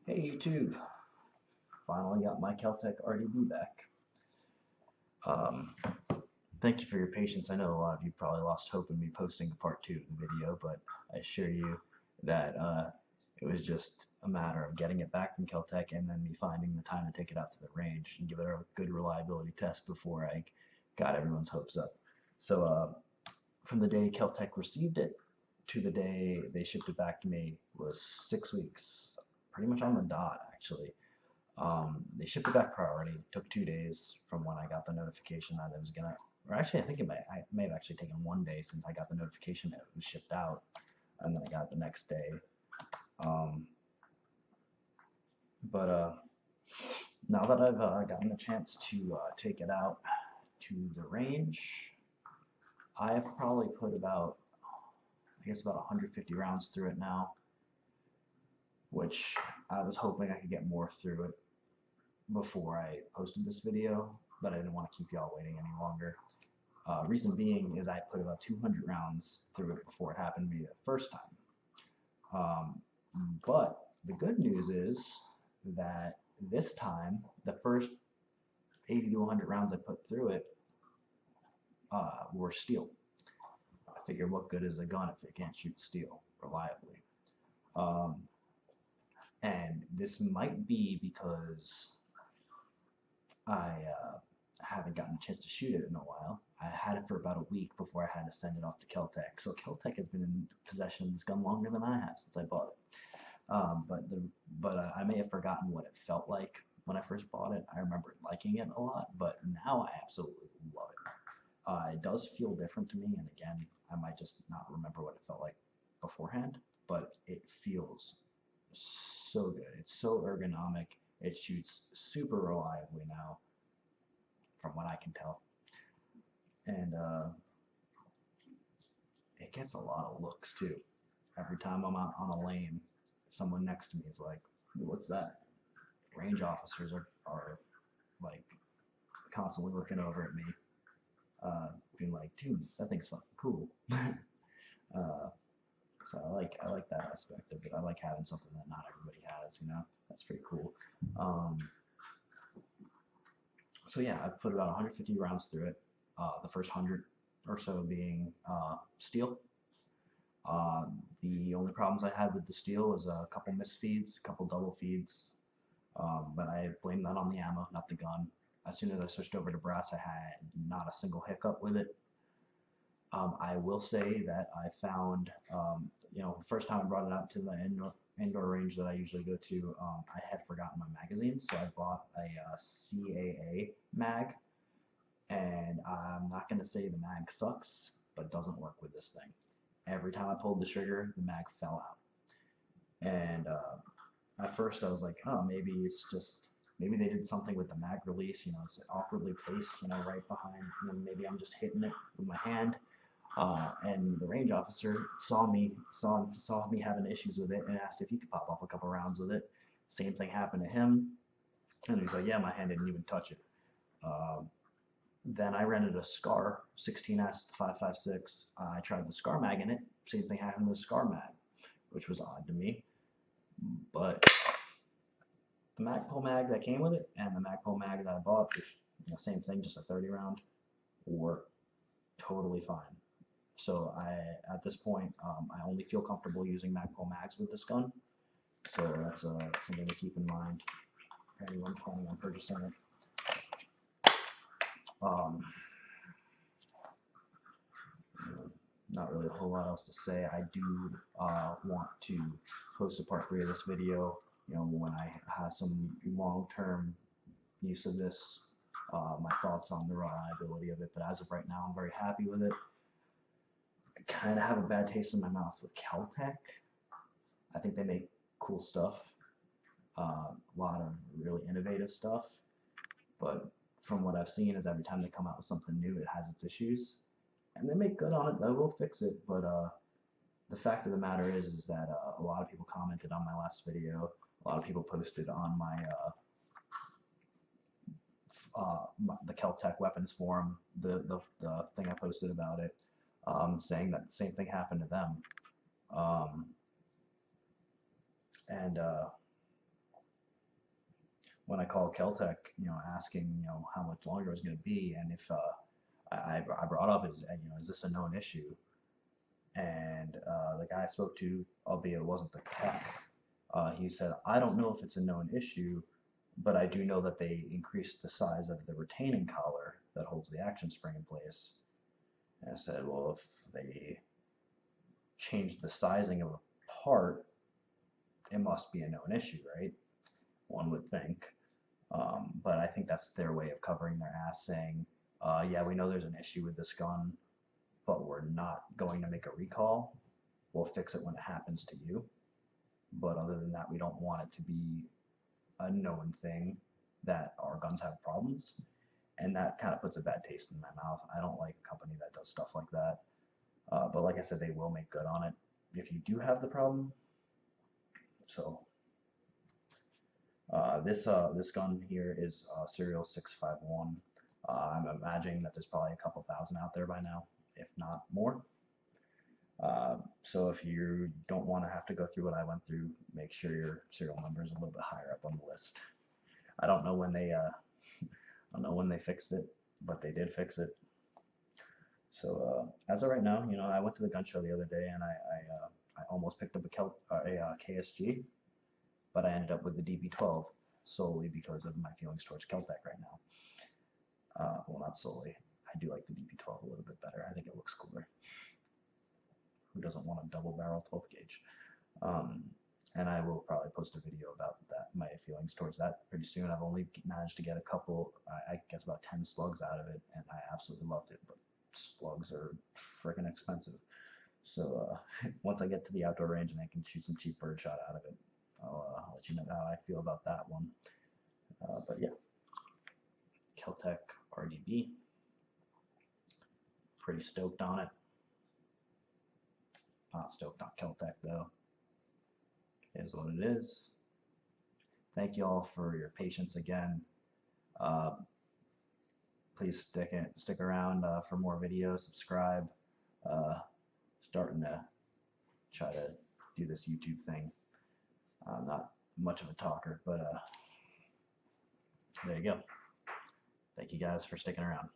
Hey YouTube, finally got my Keltec RDB back. Um, Thank you for your patience. I know a lot of you probably lost hope in me posting a part 2 of the video, but I assure you that it was just a matter of getting it back from Keltec and then me finding the time to take it out to the range and give it a good reliability test before I got everyone's hopes up. So from the day Keltec received it to the day they shipped it back to me was 6 weeks, pretty much on the dot actually. They shipped it back priority. It took 2 days from when I got the notification that it was gonna, or actually, I think I may have actually taken one day since I got the notification that it was shipped out, and then I got it the next day. Um, but now that I've gotten a chance to take it out to the range, I've probably put about, I guess, about 150 rounds through it now, which I was hoping I could get more through it before I posted this video, but I didn't want to keep y'all waiting any longer. Reason being is I put about 200 rounds through it before it happened to me the first time. But the good news is that this time, the first 80 to 100 rounds I put through it were steel. I figured, what good is a gun if it can't shoot steel reliably? And this might be because I haven't gotten a chance to shoot it in a while. I had it for about a week before I had to send it off to Keltec. So Keltec has been in possession of this gun longer than I have since I bought it. But I may have forgotten what it felt like when I first bought it. I remember liking it a lot, but now I absolutely love it. It does feel different to me, and again, I might just not remember what it felt like beforehand, but it feels so good. It's so ergonomic. It shoots super reliably now, from what I can tell. And it gets a lot of looks too. Every time I'm out on a lane, someone next to me is like, "What's that?" Range officers are like constantly looking over at me, being like, "Dude, that thing's fucking cool." So I like that aspect of it. I like having something that not everybody has. That's pretty cool. So yeah, I've put about 150 rounds through it. The first 100 or so being steel. The only problems I had with the steel is a couple misfeeds, a couple double feeds, but I blame that on the ammo, not the gun. As soon as I switched over to brass, I had not a single hiccup with it. I will say that I found, the first time I brought it out to the indoor range that I usually go to, I had forgotten my magazine, so I bought a CAA mag, and I'm not going to say the mag sucks, but it doesn't work with this thing. Every time I pulled the trigger, the mag fell out. And at first I was like, oh, maybe they did something with the mag release, it's awkwardly placed, right behind, maybe I'm just hitting it with my hand. And the range officer saw me having issues with it and asked if he could pop off a couple rounds with it. Same thing happened to him, and he's like, yeah, my hand didn't even touch it. Then I rented a SCAR 16S 5.56. I tried the SCAR mag in it. Same thing happened with the SCAR mag, which was odd to me. But the Magpul mag that came with it and the Magpul mag that I bought, which same thing, just a 30 round, worked totally fine. So at this point, I only feel comfortable using Magpul mags with this gun. So that's something to keep in mind for anyone planning on purchasing it. Not really a whole lot else to say. I do want to post a part 3 of this video, when I have some long-term use of this, my thoughts on the reliability of it. But as of right now, I'm very happy with it. I kind of have a bad taste in my mouth with Keltec. I think they make cool stuff, a lot of really innovative stuff, but from what I've seen is every time they come out with something new, it has its issues, and they make good on it. They will fix it, but the fact of the matter is that a lot of people commented on my last video. A lot of people posted on the Keltec weapons forum, the thing I posted about it, saying that the same thing happened to them. And when I called Keltec, asking, how much longer it was going to be, and if I brought up is this a known issue? And the guy I spoke to, albeit it wasn't the tech, he said, I don't know if it's a known issue, but I do know that they increased the size of the retaining collar that holds the action spring in place. And I said, well, if they changed the sizing of a part, it must be a known issue, right? One would think. But I think that's their way of covering their ass, saying, yeah, we know there's an issue with this gun, but we're not going to make a recall. We'll fix it when it happens to you. But other than that, we don't want it to be a known thing that our guns have problems. And that kind of puts a bad taste in my mouth. I don't like a company that does stuff like that. But like I said, they will make good on it if you do have the problem. So this gun here is serial 651. I'm imagining that there's probably a couple thousand out there by now, if not more. So if you don't want to have to go through what I went through, make sure your serial number is a little bit higher up on the list. I don't know when they fixed it, but they did fix it. So as of right now, I went to the gun show the other day and I almost picked up a KSG, but I ended up with the DB12 solely because of my feelings towards Keltec right now. Well, not solely. I do like the DB12 a little bit better. I think it looks cooler. Who doesn't want a double barrel 12 gauge? And I will probably post a video about that, my feelings towards that pretty soon. I've only managed to get a couple, I guess about 10 slugs out of it, and I absolutely loved it, but slugs are freaking expensive. So once I get to the outdoor range and I can shoot some cheap birdshot out of it, I'll let you know how I feel about that one. But yeah, Keltec RDB. Pretty stoked on it. Not stoked on Keltec though. It is what it is. Thank you all for your patience again. Please stick around for more videos. Subscribe. Starting to try to do this YouTube thing. I'm not much of a talker, but there you go. Thank you guys for sticking around.